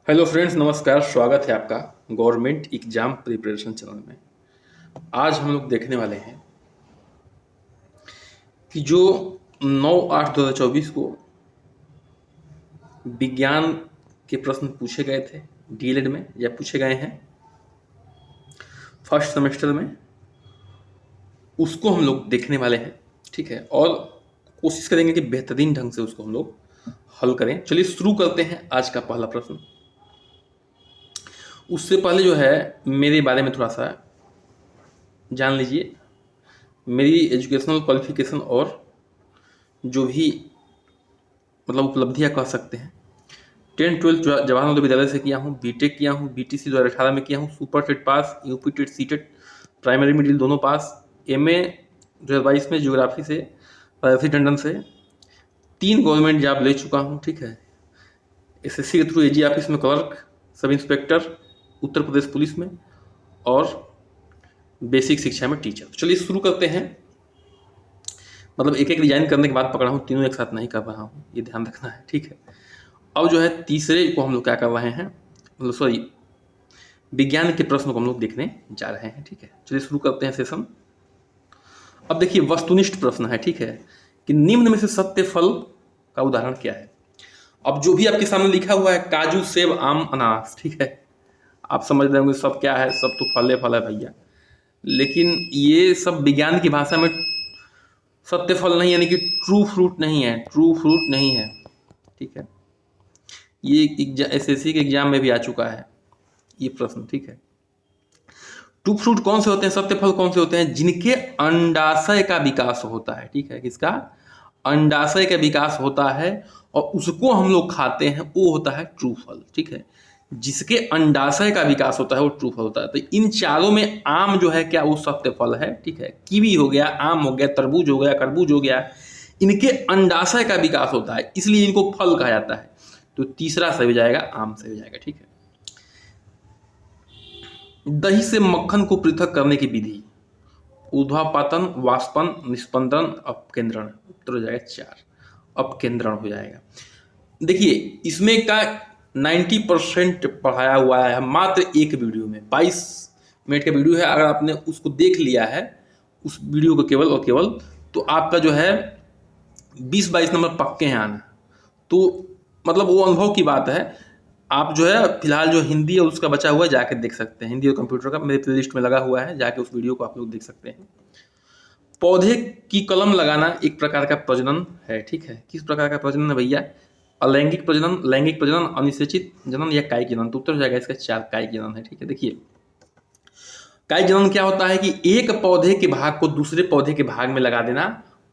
Hello friends, नमस्कार। स्वागत है आपका गवर्नमेंट एग्जाम प्रिपरेशन चैनल में। आज हम लोग देखने वाले हैं कि जो 9/8/2024 को विज्ञान के प्रश्न पूछे गए थे डीएलएड में या पूछे गए हैं फर्स्ट सेमेस्टर में, उसको हम लोग देखने वाले हैं। ठीक है, और कोशिश करेंगे कि बेहतरीन ढंग से उसको हम लोग हल करें। चलिए शुरू करते हैं आज का पहला प्रश्न। उससे पहले जो है मेरे बारे में थोड़ा सा जान लीजिए। मेरी एजुकेशनल क्वालिफिकेशन और जो भी मतलब उपलब्धियां कह सकते हैं, 10-12 जवाहर नवोदय विद्यालय से किया हूँ, बीटेक किया हूँ, बीटीसी 2018 में किया हूँ, super TET pass, UP TET, CTET, primary middle दोनों पास, एमए 2022 में ज्योग्राफी से राजसी टंडन से 3 गवर्नमेंट जॉब ले चुका हूँ। ठीक है, एसएससी के थ्रू एजी ऑफिस में clerk, sub inspector Uttar Pradesh police में, और बेसिक शिक्षा में टीचर। चलिए शुरू करते हैं। मतलब एक एक डिजाइन करने के बाद पकड़ा हूँ, तीनों एक साथ नहीं कर रहा हूँ, ये ध्यान रखना है। ठीक है, अब जो है तीसरे को हम लोग क्या कर रहे हैं, मतलब सॉरी विज्ञान के प्रश्न को हम लोग देखने जा रहे हैं। ठीक है, चलिए शुरू करते हैं सेशन। अब देखिए वस्तुनिष्ठ प्रश्न है। ठीक है, कि निम्न में से सत्य फल का उदाहरण क्या है। अब जो भी आपके सामने लिखा हुआ है काजू, सेब, आम, अनानास, ठीक है, आप समझ रहे होंगे सब क्या है, सब तो फल है भैया। लेकिन ये सब विज्ञान की भाषा में सत्य फल नहीं, यानी कि ट्रू फ्रूट नहीं है, ट्रू फ्रूट नहीं है। ठीक है, ये एसएससी के एग्जाम में भी आ चुका है ये प्रश्न। ठीक है, ट्रू फ्रूट कौन से होते हैं, सत्य फल कौन से होते हैं, जिनके अंडाशय का विकास होता है। ठीक है, किसका अंडाशय का विकास होता है और उसको हम लोग खाते हैं, वो होता है ट्रू फल। ठीक है, जिसके अंडाशय का विकास होता है वो ट्रू फल होता है। तो इन चारों में आम जो है क्या, वो सत्य फल है। ठीक है, कीवी हो गया, आम हो गया, तरबूज हो गया, खरबूज हो गया, इनके अंडाशय का विकास होता है, इसलिए इनको फल कहा जाता है। तो तीसरा सही हो जाएगा, आम सही हो जाएगा। ठीक है, दही से मक्खन को पृथक करने की विधि, ऊर्ध्वापातन, वाष्पन, निस्पंदन, अपकेंद्रण। उत्तर हो जाएगा 4, अपकेंद्रण हो जाएगा। देखिए इसमें का 90% पढ़ाया हुआ है मात्र एक वीडियो में, 22 मिनट का वीडियो है। अगर आपने उसको देख लिया है, उस वीडियो को केवल और केवल, तो आपका जो है 20-22 नंबर पक्के हैं आना। तो मतलब वो अनुभव की बात है। आप जो है फिलहाल जो हिंदी है उसका बचा हुआ है, जाके देख सकते हैं। हिंदी और कंप्यूटर का मेरे प्ले लिस्ट में लगा हुआ है, जाके उस वीडियो को आप लोग देख सकते हैं। पौधे की कलम लगाना एक प्रकार का प्रजनन है। ठीक है, किस प्रकार का प्रजनन है भैया, अलैंगिक प्रजनन, लैंगिक प्रजनन, अनिषेचित जनन या कायिक जनन। तो उत्तर हो जाएगा इसका 4, कायिक जनन है। ठीक है, देखिए कायिक जनन क्या होता है कि एक पौधे के भाग को दूसरे पौधे के भाग में लगा देना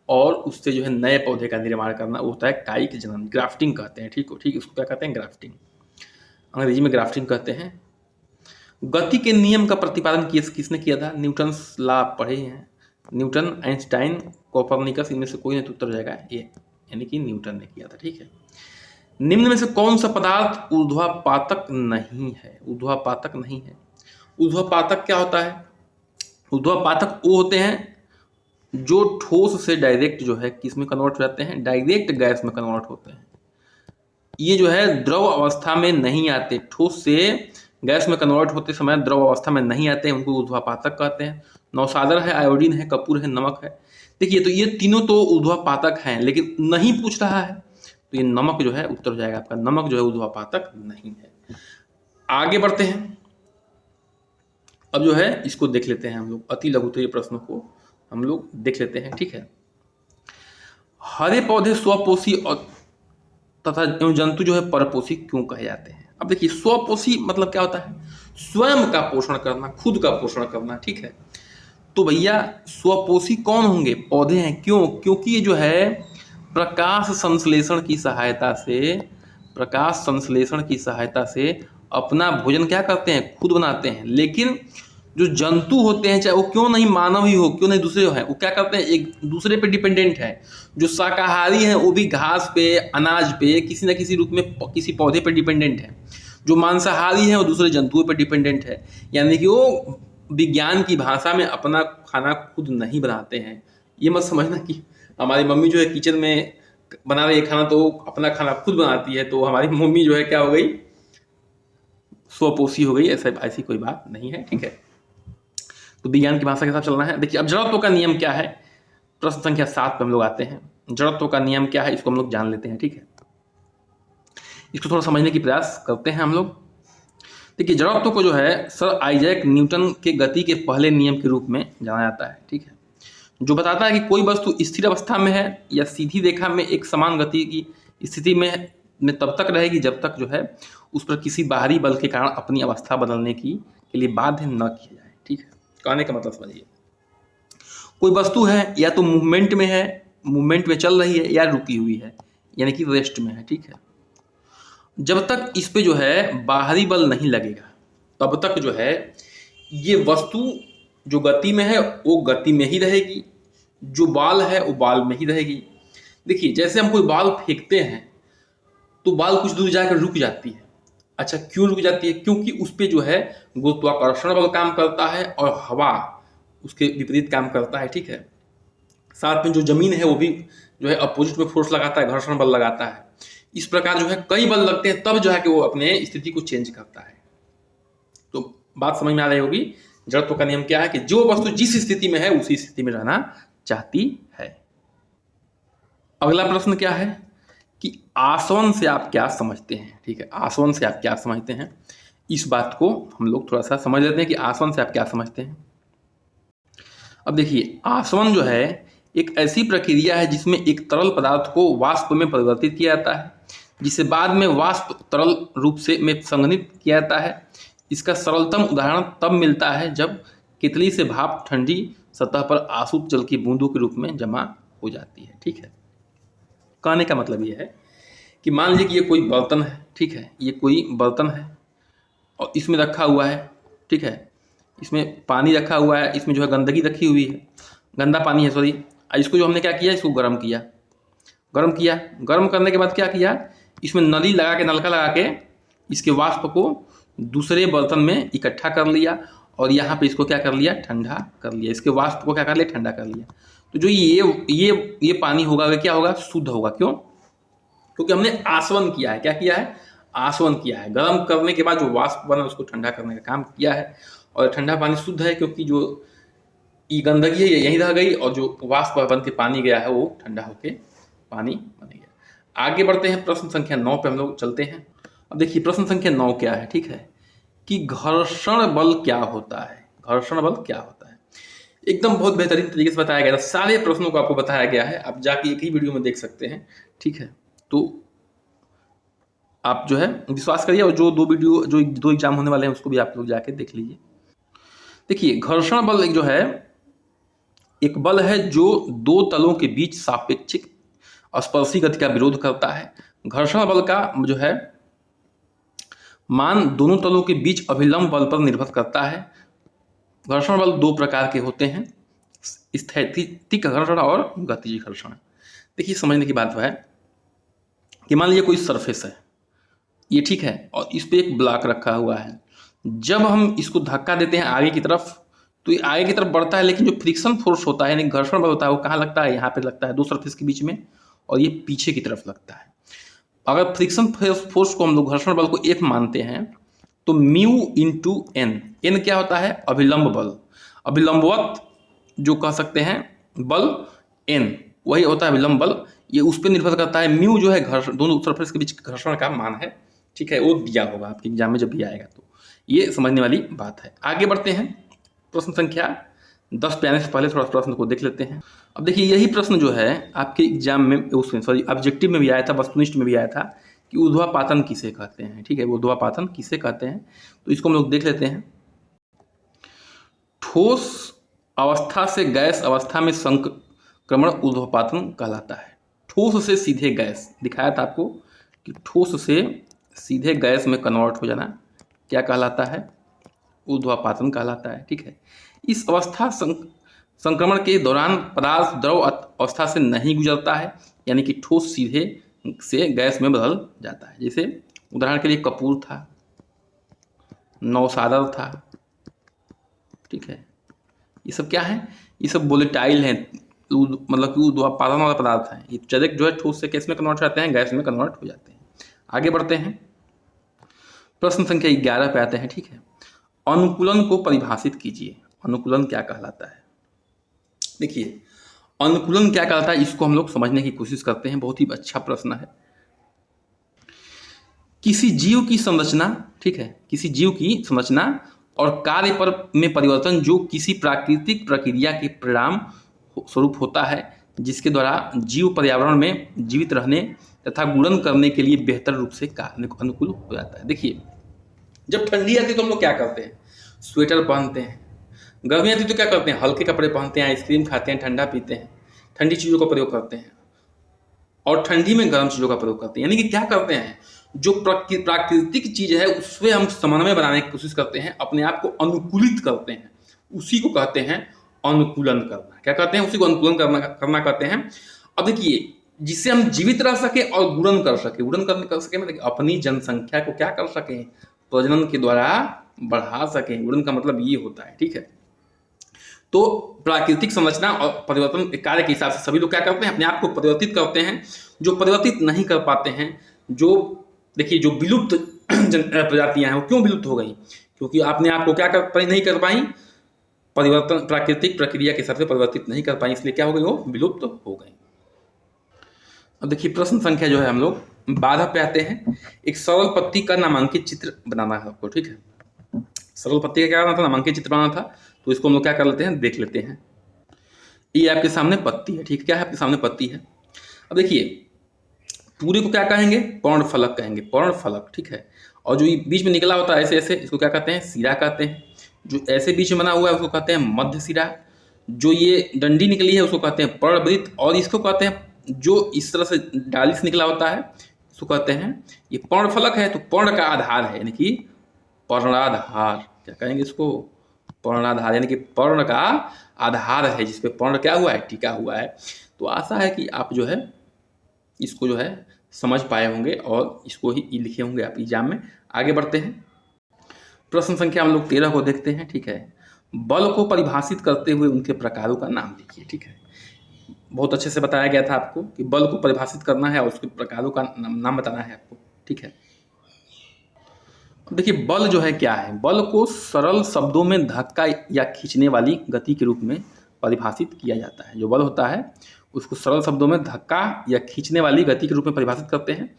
और उससे जो है नए पौधे का निर्माण करना, वो होता है कायिक जनन, ग्राफ्टिंग कहते हैं। ठीक हो, ठीक, उसको क्या कहते हैं, ग्राफ्टिंग, अंग्रेजी में ग्राफ्टिंग कहते हैं। गति के नियम का प्रतिपादन किसने किया था, न्यूटन लॉ आप पढ़े हैं, न्यूटन, आइंस्टाइन, कोपरनिकस, इनमें से कोई नहीं। तो उत्तर हो जाएगा ये, यानी कि न्यूटन ने किया था। ठीक है, निम्न में से कौन सा पदार्थ ऊर्ध्वापातक नहीं है, ऊर्ध्वापातक नहीं है। ऊर्ध्वापातक क्या होता है, ऊर्ध्वापातक वो होते हैं जो ठोस से डायरेक्ट जो है किस में कन्वर्ट हो जाते हैं, डायरेक्ट गैस में कन्वर्ट होते हैं। ये जो है द्रव अवस्था में नहीं आते, ठोस से गैस में कन्वर्ट होते समय द्रव अवस्था में नहीं आते हैं, उनको ऊर्ध्वापातक कहते हैं। नौसादर है, आयोडीन है, कपूर है, नमक है। देखिए तो ये तीनों तो ऊर्ध्वापातक हैं, लेकिन नहीं पूछ रहा है, तो ये नमक जो है उत्तर हो जाएगा आपका, नमक जो है ऊर्ध्वापातक नहीं है। आगे बढ़ते हैं। अब जो है इसको देख लेते हैं हम लोग, अति लघुत्तरीय प्रश्नों को हम लोग देख लेते हैं। ठीक है, हरे पौधे स्वपोषी और तथा जंतु जो है परपोषी क्यों कहे जाते हैं। अब देखिए स्वपोषी मतलब क्या होता है, स्वयं का पोषण करना, खुद का पोषण करना। ठीक है, तो भैया स्वपोषी कौन होंगे, पौधे हैं। क्यों, क्योंकि ये जो है प्रकाश संश्लेषण की सहायता से, प्रकाश संश्लेषण की सहायता से अपना भोजन क्या करते हैं, खुद बनाते हैं। लेकिन जो जंतु होते हैं, चाहे वो क्यों नहीं मानव ही हो, क्यों नहीं दूसरे हो, वो क्या करते हैं, एक दूसरे पे डिपेंडेंट है। जो शाकाहारी हैं वो भी घास पे, अनाज पे, किसी न किसी रूप में किसी पौधे पे डिपेंडेंट है। जो मांसाहारी हैं वो दूसरे जंतुओं पर डिपेंडेंट है, यानी कि वो विज्ञान की भाषा में अपना खाना खुद नहीं बनाते हैं। ये मत समझना कि हमारी मम्मी जो है किचन में बना रही है खाना तो अपना खाना खुद बनाती है, तो हमारी मम्मी जो है क्या हो गई, स्वपोषी हो गई, ऐसा ऐसी कोई बात नहीं है, ठीक है। तो विज्ञान की भाषा के साथ चलना है। देखिए अब जड़त्व का नियम क्या है, प्रश्न संख्या 7 पे हम लोग आते हैं। जड़त्व का नियम क्या है इसको हम लोग जान लेते हैं, ठीक है। इसको थोड़ा समझने की प्रयास करते हैं हम लोग। देखिए जड़त्व को जो है सर आइजैक न्यूटन के गति के पहले नियम के रूप में जाना जाता है, ठीक है, जो बताता है कि कोई वस्तु स्थिर अवस्था में है या सीधी रेखा में एक समान गति की स्थिति में तब तक रहेगी जब तक जो है उस पर किसी बाहरी बल के कारण अपनी अवस्था बदलने के लिए बाध्य न किया जाए, ठीक है। कहने का मतलब समझिए, कोई वस्तु है या तो मूवमेंट में है, मूवमेंट में चल रही है, या रुकी हुई है यानी कि रेस्ट में है, ठीक है। जब तक इस पे जो है बाहरी बल नहीं लगेगा तब तक जो है ये वस्तु जो गति में है वो गति में ही रहेगी, जो बाल है वो बाल में ही रहेगी। देखिए जैसे हम कोई बाल फेंकते हैं तो बाल कुछ दूर जाकर रुक जाती है। अच्छा क्यों रुक जाती है? क्योंकि उस पर जो है गुरुत्वाकर्षण बल काम करता है और हवा उसके विपरीत काम करता है, ठीक है। साथ में जो जमीन है वो भी जो है अपोजिट में फोर्स लगाता है, घर्षण बल लगाता है। इस प्रकार जो है कई बल लगते हैं तब जो है कि वो अपने स्थिति को चेंज करता है। तो बात समझ में आ रही होगी, जड़त्व का नियम क्या है कि जो वस्तु जिस स्थिति में है उसी स्थिति में रहना चाहती है। अगला प्रश्न क्या है कि आसवन से आप क्या समझते हैं, ठीक है। आसवन से आप क्या समझते हैं, इस बात को हम लोग थोड़ा सा समझ लेते हैं कि आसवन से आप क्या समझते हैं। अब देखिए आसवन जो है एक ऐसी प्रक्रिया है जिसमें एक तरल पदार्थ को वाष्प में परिवर्तित किया जाता है, जिसे बाद में वाष्प तरल रूप में संघनित किया जाता है। इसका सरलतम उदाहरण तब मिलता है जब केतली से भाप ठंडी सतह पर आसुत जल की बूंदों के रूप में जमा हो जाती है, ठीक है। कहने का मतलब ये है कि मान लीजिए कि ये कोई बर्तन है, ठीक है, ये कोई बर्तन है और इसमें रखा हुआ है, ठीक है, इसमें पानी रखा हुआ है, इसमें जो है गंदगी रखी हुई है, गंदा पानी है सॉरी। इसको जो हमने क्या किया, इसको गर्म किया, गर्म करने के बाद क्या किया, इसमें नली लगा के, नलका लगा के इसके वाष्प को दूसरे बर्तन में इकट्ठा कर लिया और यहाँ पे इसको क्या कर लिया, ठंडा कर लिया। इसके वाष्प को क्या कर लिया, ठंडा कर लिया। तो जो ये पानी होगा वह क्या होगा, शुद्ध होगा। क्यों? क्योंकि हमने आसवन किया है। क्या किया है? आसवन किया है। गर्म करने के बाद जो वाष्प बना उसको ठंडा करने का काम किया है और ठंडा पानी शुद्ध है, क्योंकि जो ये गंदगी है ये यहीं रह गई और जो वाष्प बन के पानी गया है वो ठंडा होके पानी बन गया। आगे बढ़ते हैं, प्रश्न संख्या 9 पे हम लोग चलते हैं। अब देखिए प्रश्न संख्या 9 क्या है, ठीक है, कि घर्षण बल क्या होता है। घर्षण बल क्या होता है, एकदम बहुत बेहतरीन तरीके से बताया गया था। सारे प्रश्नों को आपको बताया गया है, आप जाके एक ही वीडियो में देख सकते हैं, ठीक है। तो आप जो है विश्वास करिए और जो दो एग्जाम होने वाले हैं उसको भी आप लोग जाके देख लीजिए। देखिए घर्षण बल जो है एक बल है जो दो तलों के बीच सापेक्षिक स्पर्शी गति का विरोध करता है। घर्षण बल का जो है मान दोनों तलों के बीच अभिलंब बल पर निर्भर करता है। घर्षण बल दो प्रकार के होते हैं, स्थैतिक घर्षण और गतिज घर्षण। देखिए समझने की बात है कि मान लीजिए कोई सरफेस है, ये ठीक है, और इस पे एक ब्लॉक रखा हुआ है। जब हम इसको धक्का देते हैं आगे की तरफ तो ये आगे की तरफ बढ़ता है, लेकिन जो फ्रिक्शन फोर्स होता है यानी घर्षण बल होता है वो कहाँ लगता है, यहाँ पे लगता है दो सरफेस के बीच में, और ये पीछे की तरफ लगता है। अगर फ्रिक्शन फोर्स को हम लोग घर्षण बल को F मानते हैं तो म्यू इंटू एन, एन क्या होता है, अभिलंब बल, अभिलंबवत जो कह सकते हैं बल एन, वही होता है अभिलंब बल। ये उस पर निर्भर करता है। म्यू जो है घर्षण, दोनों सरफेस के बीच घर्षण का मान है, ठीक है, वो दिया होगा आपके एग्जाम में जब भी आएगा, तो ये समझने वाली बात है। आगे बढ़ते हैं, प्रश्न संख्या 10 पे आने से पहले थोड़ा प्रश्न को देख लेते हैं। अब देखिए यही प्रश्न जो है आपके एग्जाम में, सॉरी ऑब्जेक्टिव में भी आया था, वस्तुनिष्ठ में भी आया था कि ऊर्ध्वापातन किसे कहते हैं, ठीक है, ऊर्ध्वापातन किसे कहते हैं, तो इसको हम लोग देख लेते हैं। ठोस अवस्था से गैस अवस्था में संक्रमण ऊर्ध्वापातन कहलाता है। ठोस से सीधे गैस, दिखाया था आपको कि ठोस से सीधे गैस में कन्वर्ट हो जाना क्या कहलाता है, ऊर्ध्वापातन कहलाता है, ठीक है। इस अवस्था संक्रमण के दौरान पदार्थ द्रव अवस्था से नहीं गुजरता है, यानी कि ठोस सीधे से गैस में बदल जाता है। जैसे उदाहरण के लिए कपूर था, नौसादर था, ठीक है, ये सब क्या है, ये सब वोलेटाइल हैं, मतलब कि ऊर्ध्वापातन वाला पदार्थ है। ये डायरेक्ट जो है ठोस से गैस में कन्वर्ट हो जाते हैं, गैस में कन्वर्ट हो जाते हैं। आगे बढ़ते हैं, प्रश्न संख्या 11 पे आते हैं, ठीक है। अनुकूलन को परिभाषित कीजिए। अनुकूलन क्या कहलाता है? देखिए, अनुकूलन क्या कहलाता है इसको हम लोग समझने की कोशिश करते हैं। बहुत ही अच्छा प्रश्न है। किसी जीव की संरचना, ठीक है, किसी जीव की संरचना और कार्य पर में परिवर्तन जो किसी प्राकृतिक प्रक्रिया के परिणाम स्वरूप होता है, जिसके द्वारा जीव पर्यावरण में जीवित रहने तथा गुणन करने के लिए बेहतर रूप से अनुकूल हो जाता है। देखिए, जब ठंडी आती है तो हम लोग क्या करते हैं? स्वेटर पहनते हैं। गर्मी आती है तो क्या करते हैं? हल्के कपड़े पहनते हैं, आइसक्रीम खाते हैं, ठंडा पीते हैं, ठंडी चीज़ों का प्रयोग करते हैं, और ठंडी में गर्म चीज़ों का प्रयोग करते हैं। यानी कि क्या करते हैं? जो प्राकृतिक चीज़ है उससे हम समन्वय बनाने की कोशिश करते हैं, अपने आप को अनुकूलित करते हैं। उसी को कहते हैं अनुकूलन करना। क्या कहते हैं? उसी को अनुकूलन करना कहते हैं। अब देखिए, जिससे हम जीवित रह सके और गुणन कर सके। गुणन कर सके मतलब अपनी जनसंख्या को क्या कर सकें? प्रजनन के द्वारा बढ़ा सकें। गुणन का मतलब ये होता है, ठीक है। तो प्राकृतिक संरचना और परिवर्तन कार्य के हिसाब से सभी लोग क्या करते हैं? अपने आप को परिवर्तित करते हैं। जो परिवर्तित नहीं कर पाते हैं, जो देखिए जो विलुप्त प्रजातियां हैं वो क्यों विलुप्त हो गई? क्योंकि अपने आप को क्या नहीं कर पाई? परिवर्तन प्राकृतिक प्रक्रिया के हिसाब से परिवर्तित नहीं कर पाई, इसलिए क्या हो गई? वो विलुप्त हो गई। अब देखिए, प्रश्न संख्या जो है हम लोग 12 पे आते हैं। एक सरल पत्ती का नामांकित चित्र बनाना है आपको, ठीक है। सरल पत्ती का क्या करना था? नामांकित चित्र बनाना था। तो इसको हम लोग क्या कर लेते हैं? देख लेते हैं। ये आपके सामने पत्ती है, ठीक है। क्या है? आपके सामने पत्ती है। अब देखिए, पूरे को क्या कहेंगे? पर्णफलक कहेंगे, पर्णफलक, ठीक है। और जो ये बीच में निकला होता है ऐसे ऐसे, इसको क्या कहते हैं? सिरा कहते हैं। जो ऐसे बीच में बना हुआ है उसको कहते हैं मध्य सिरा। जो ये डंडी निकली है उसको कहते हैं पर्णवृत्त। और इसको कहते हैं, जो इस तरह से डाली से निकला होता है इसको कहते हैं, ये पर्णफलक है तो पर्ण का आधार है, यानी कि पर्णाधार। क्या कहेंगे इसको? पर्णाधार, यानी कि पर्ण का आधार है जिसपे पर्ण क्या हुआ है? टिका हुआ है। तो आशा है कि आप जो है इसको जो है समझ पाए होंगे और इसको ही लिखे होंगे आप एग्जाम में। आगे बढ़ते हैं। प्रश्न संख्या हम लोग 13 को देखते हैं, ठीक है। बल को परिभाषित करते हुए उनके प्रकारों का नाम लिखिए, ठीक है। बहुत अच्छे से बताया गया था आपको कि बल को परिभाषित करना है और उसके प्रकारों का नाम बताना है आपको, ठीक है। देखिए, बल जो है क्या है? बल को सरल शब्दों में धक्का या खींचने वाली गति के रूप में परिभाषित किया जाता है। जो बल होता है उसको सरल शब्दों में धक्का या खींचने वाली गति के रूप में परिभाषित करते हैं।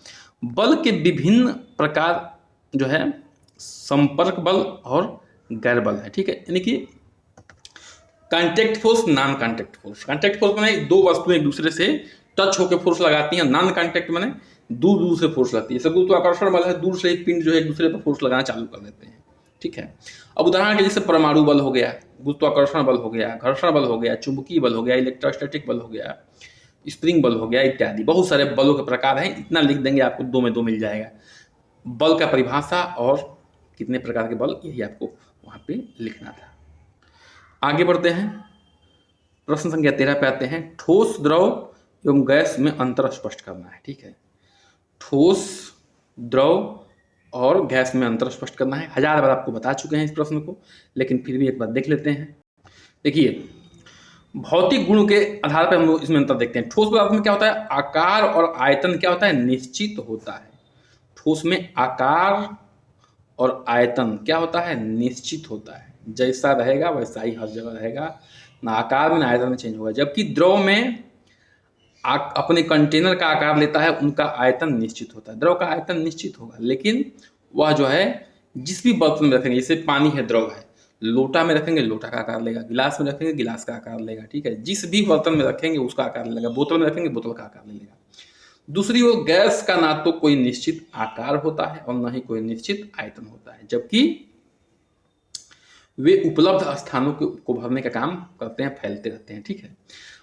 बल के विभिन्न प्रकार जो है संपर्क बल और गैर बल है, ठीक है। यानी कि contact force, non contact force. Contact force माने दो वस्तुएं एक दूसरे से टच होकर फोर्स लगाती हैं। नॉन कॉन्टैक्ट माने दूर दूर से फोर्स लगती है। जैसे गुरुत्वाकर्षण बल है, दूर से एक पिंड जो है एक दूसरे पर फोर्स लगाना चालू कर देते हैं, ठीक है। अब उदाहरण के जैसे परमाणु बल हो गया, गुरुत्वाकर्षण बल हो गया, घर्षण बल हो गया, चुंबकीय बल हो गया, इलेक्ट्रोस्टैटिक बल हो गया, स्प्रिंग बल हो गया इत्यादि। बहुत सारे बलों के प्रकार हैं। इतना लिख देंगे आपको 2 में 2 मिल जाएगा। बल का परिभाषा और कितने प्रकार के बल, यही आपको वहाँ पे लिखना था। आगे बढ़ते हैं। प्रश्न संख्या 13 पे आते हैं। ठोस, द्रव एवं गैस में अंतर स्पष्ट करना है, ठीक है। ठोस, द्रव और गैस में अंतर स्पष्ट करना है। 1000 बार आपको बता चुके हैं इस प्रश्न को, लेकिन फिर भी एक बार देख लेते हैं। देखिए, भौतिक गुण के आधार पर हम लोग इसमें अंतर देखते हैं। ठोस पदार्थ में क्या होता है? आकार और आयतन क्या होता है? निश्चित होता है। ठोस में आकार और आयतन क्या होता है? निश्चित होता है। जैसा रहेगा वैसा ही हर जगह रहेगा, ना आकार में ना आयतन में चेंज होगा। जबकि द्रव में अपने कंटेनर का आकार लेता है, उनका आयतन निश्चित होता है। द्रव का आयतन निश्चित होगा, लेकिन वह जो है जिस भी बर्तन में रखेंगे, जैसे पानी है, द्रव है, लोटा में रखेंगे लोटा का आकार लेगा, गिलास में रखेंगे गिलास का आकार लेगा, ठीक है। जिस भी बर्तन में रखेंगे उसका आकार लेगा, बोतल में रखेंगे बोतल का आकार लेगा। दूसरी ओर गैस का ना तो कोई निश्चित आकार होता है और ना ही कोई निश्चित आयतन होता है, जबकि वे उपलब्ध स्थानों को भरने का काम करते हैं, फैलते रहते हैं, ठीक है।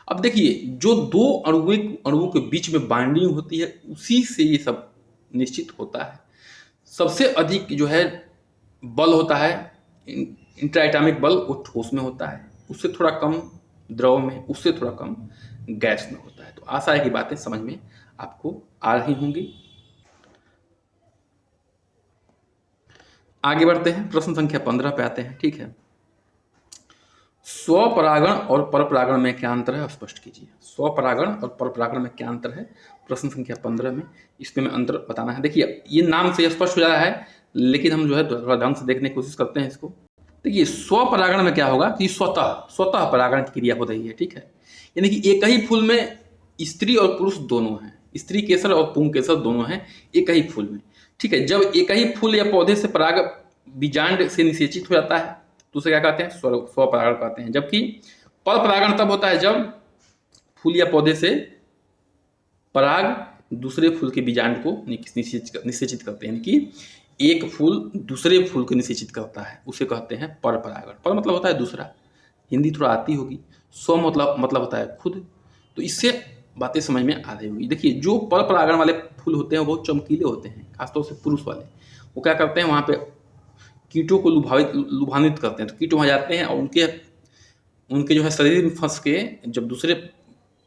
अब देखिए, जो दो अणुओं के बीच में बाइंडिंग होती है उसी से ये सब निश्चित होता है। सबसे अधिक जो है बल होता है इंटरएटॉमिक बल, वो ठोस में होता है, उससे थोड़ा कम द्रव में, उससे थोड़ा कम गैस में होता है। तो आशा है कि बातें समझ में आपको आ रही होंगी। आगे बढ़ते हैं। प्रश्न संख्या 15 पे आते हैं, ठीक है। स्वपरागण और परपरागण में क्या अंतर है स्पष्ट कीजिए। स्वपरागण और परपरागण में क्या अंतर है? प्रश्न संख्या 15 में इसमें अंतर बताना है। देखिए, ये नाम से स्पष्ट हो जा रहा है, लेकिन हम जो है थोड़ा ढंग से देखने की कोशिश करते हैं इसको। देखिए स्वपरागण में क्या होगा कि स्वतः परागण की क्रिया हो रही है, ठीक है। यानी कि एक ही फूल में स्त्री और पुरुष दोनों हैं, स्त्री केसर और पुंकेसर दोनों हैं एक ही फूल में, ठीक है। जब एक ही फूल या पौधे से पराग बीजांड से निषेचित हो जाता है तो उसे क्या कहते हैं, स्वपरागण कहते हैं। जबकि पर परागण तब होता है जब फूल या पौधे से पराग दूसरे फूल के बीजांड को निषेचित करते हैं, यानी कि एक फूल दूसरे फूल को निषेचित करता है, उसे कहते हैं पर परागण। पर मतलब होता है दूसरा, हिंदी थोड़ा आती होगी। स्व मतलब होता है खुद। तो इससे बातें समझ में आ रही होगी। देखिए जो पर परागण वाले फूल होते हैं वो बहुत चमकीले होते हैं, खासतौर से पुरुष वाले। वो क्या करते हैं, वहाँ पे कीटों को लुभान्वित करते हैं। तो कीट वहाँ जाते हैं और उनके जो है शरीर में फंस के जब दूसरे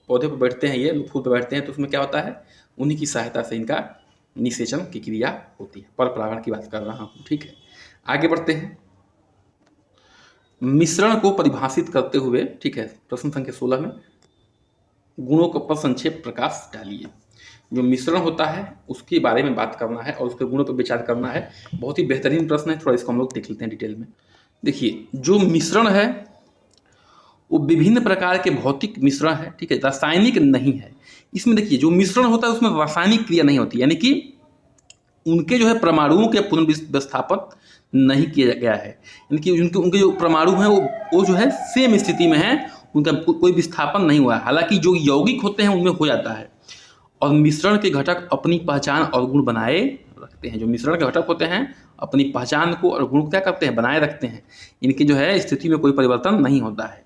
पौधे पर बैठते हैं, ये फूल पर बैठते हैं, तो उसमें क्या होता है, उन्हीं की सहायता से इनका निषेचन की क्रिया होती है। पर परागण की बात कर रहा हूँ, ठीक है। आगे बढ़ते हैं। मिश्रण को परिभाषित करते हुए, ठीक है, प्रश्न संख्या 16 में गुणों पर संक्षेप प्रकाश डालिए। जो मिश्रण होता है उसके बारे में बात करना है और उसके गुणों पर विचार करना है। बहुत ही बेहतरीन प्रश्न है, थोड़ा इसको हम लोग देख लेते हैं डिटेल में। देखिए जो मिश्रण है वो विभिन्न प्रकार के भौतिक मिश्रण है, ठीक है, रासायनिक नहीं है। इसमें देखिए जो मिश्रण होता है उसमें रासायनिक क्रिया नहीं होती, यानी कि उनके जो है परमाणुओं के पुनर्विस्थापन नहीं किया गया है, यानी कि उनके जो परमाणु हैं वो जो है सेम स्थिति में है, उनका कोई विस्थापन नहीं हुआ है। हालांकि जो यौगिक होते हैं उनमें हो जाता है। और मिश्रण के घटक अपनी पहचान और गुण बनाए रखते हैं। जो मिश्रण के घटक होते हैं अपनी पहचान को और गुण क्या करते हैं, बनाए रखते हैं। इनकी जो है स्थिति में कोई परिवर्तन नहीं होता है।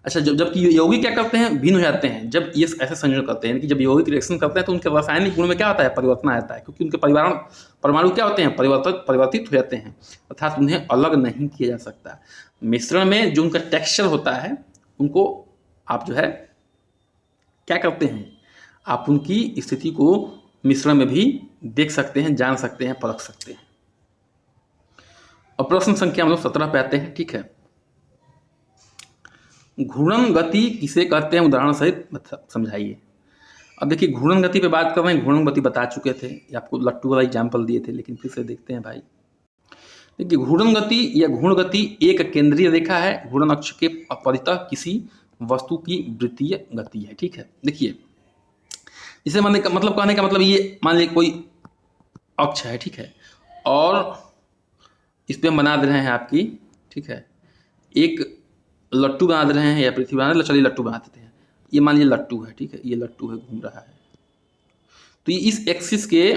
अच्छा, जबकि यौगिक क्या करते हैं, भिन्न हो जाते हैं जब ये ऐसे संयोजन करते हैं कि जब यौगिक रिएक्शन करते हैं तो उनके रासायनिक गुण में क्या होता है, परिवर्तन आता है, क्योंकि उनके परमाणु क्या होते हैं, परिवर्तित हो जाते हैं, अर्थात उन्हें अलग नहीं किया जा सकता। मिश्रण में जो उनका टेक्सचर होता है उनको आप जो है क्या करते हैं, आप उनकी स्थिति को मिश्रण में भी देख सकते हैं, जान सकते हैं, परख सकते हैं। और प्रश्न संख्या हम लोग 17 पे आते हैं, ठीक है। घूर्णन गति किसे कहते हैं, उदाहरण सहित समझाइए। अब देखिए घूर्णन गति पे बात कर रहे हैं, घूर्णन गति बता चुके थे, आपको लट्टू वाला एग्जाम्पल दिए थे, लेकिन फिर से देखते हैं भाई। देखिए घूर्णन गति या घूर्ण गति एक केंद्रीय रेखा है, घूर्णन अक्ष के अपरितः किसी वस्तु की वृत्तीय गति है, ठीक है। देखिए इसे कहने का मतलब ये मान लीजिए कोई अक्ष है, ठीक है, और इस पर हम बना दे रहे हैं आपकी, ठीक है, एक लट्टू बना दे रहे हैं या पृथ्वी बना दे, चलिए लट्टू बना देते हैं। ये मान लीजिए लट्टू है, ठीक है, ये लट्टू है, घूम रहा है। तो ये इस एक्सिस के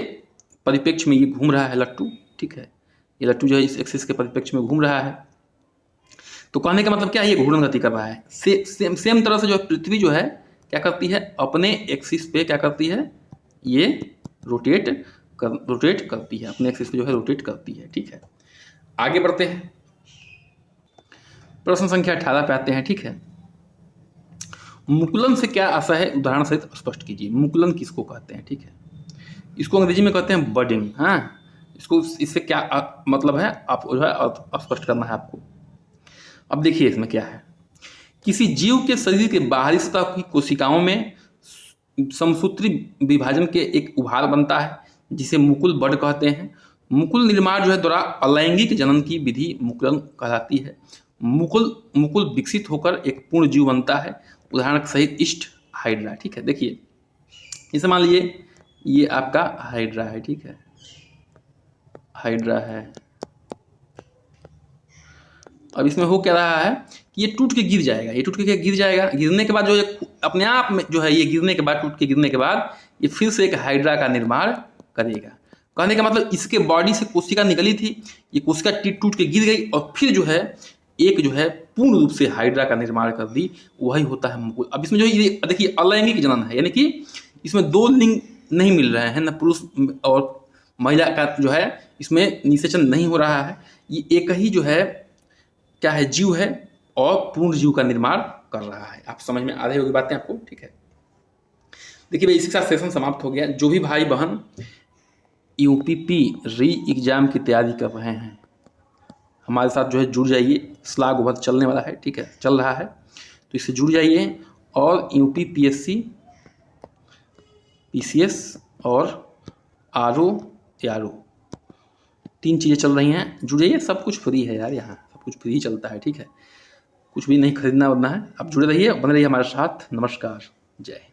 परिप्रेक्ष्य में ये घूम रहा है लट्टू, ठीक है, ये लट्टू जो है इस एक्सिस के परिप्रेक्ष्य में घूम रहा है। तो कहने का मतलब क्या है, ये घूर्णन गति कर रहा है। सेम तरह से जो है पृथ्वी जो है क्या करती है, अपने एक्सिस पे क्या करती है, ये रोटेट करती है, अपने एक्सिस पे जो है रोटेट करती है, ठीक है। आगे बढ़ते हैं, प्रश्न संख्या 18 पे आते हैं, ठीक है। मुकुलन से क्या आशा है, उदाहरण सहित स्पष्ट कीजिए। मुकुलन किसको कहते हैं, ठीक है, इसको अंग्रेजी में कहते हैं बडिंग। हाँ, इसको इससे क्या मतलब है, आप जो है स्पष्ट करना है आपको। अब देखिए इसमें क्या है, किसी जीव के शरीर के बाहरी सतह की कोशिकाओं में समसूत्री विभाजन के एक उभार बनता है जिसे मुकुल बड कहते हैं। मुकुल निर्माण जो है द्वारा अलैंगिक जनन की विधि मुकुलन कहलाती है। मुकुल विकसित होकर एक पूर्ण जीव बनता है, उदाहरण सहित इष्ट हाइड्रा, ठीक है। देखिए इसे मान लीजिए ये आपका हाइड्रा है, ठीक है, हाइड्रा है। अब इसमें हो क्या रहा है कि ये टूट के गिर जाएगा, ये टूट के गिर जाएगा, गिरने के बाद जो अपने आप में जो है ये गिरने के बाद, टूट के गिरने के बाद ये फिर से एक हाइड्रा का निर्माण करेगा। कहने का मतलब इसके बॉडी से कोशिका निकली थी, ये कोशिका टूट के गिर गई और फिर जो है एक जो है पूर्ण रूप से हाइड्रा का निर्माण कर दी, वही होता है मुकुल। अब इसमें जो ये देखिए अलैंगिक जनन है, यानी कि इसमें दो लिंग नहीं मिल रहे हैं, न पुरुष और महिला का जो है इसमें निषेचन नहीं हो रहा है, ये एक ही जो है क्या है, जीव है और पूर्ण जीव का निर्माण कर रहा है। आप समझ में आ रही होगी बातें आपको, ठीक है। देखिए भाई इसी के साथ सेशन समाप्त हो गया। जो भी भाई बहन यूपीपी री एग्जाम की तैयारी कर रहे हैं हमारे साथ जो है जुड़ जाइए, स्लाग बहुत चलने वाला है, ठीक है, चल रहा है, तो इससे जुड़ जाइए। और यूपी पीएससी, पीसीएस और आरओ 3 चीज़ें चल रही हैं, जुड़ जाइए, सब कुछ फ्री है यार, यहाँ सब कुछ फ्री चलता है, ठीक है, कुछ भी नहीं खरीदना वरना है। आप जुड़े रहिए, बने रहिए हमारे साथ। नमस्कार, जय हिंद।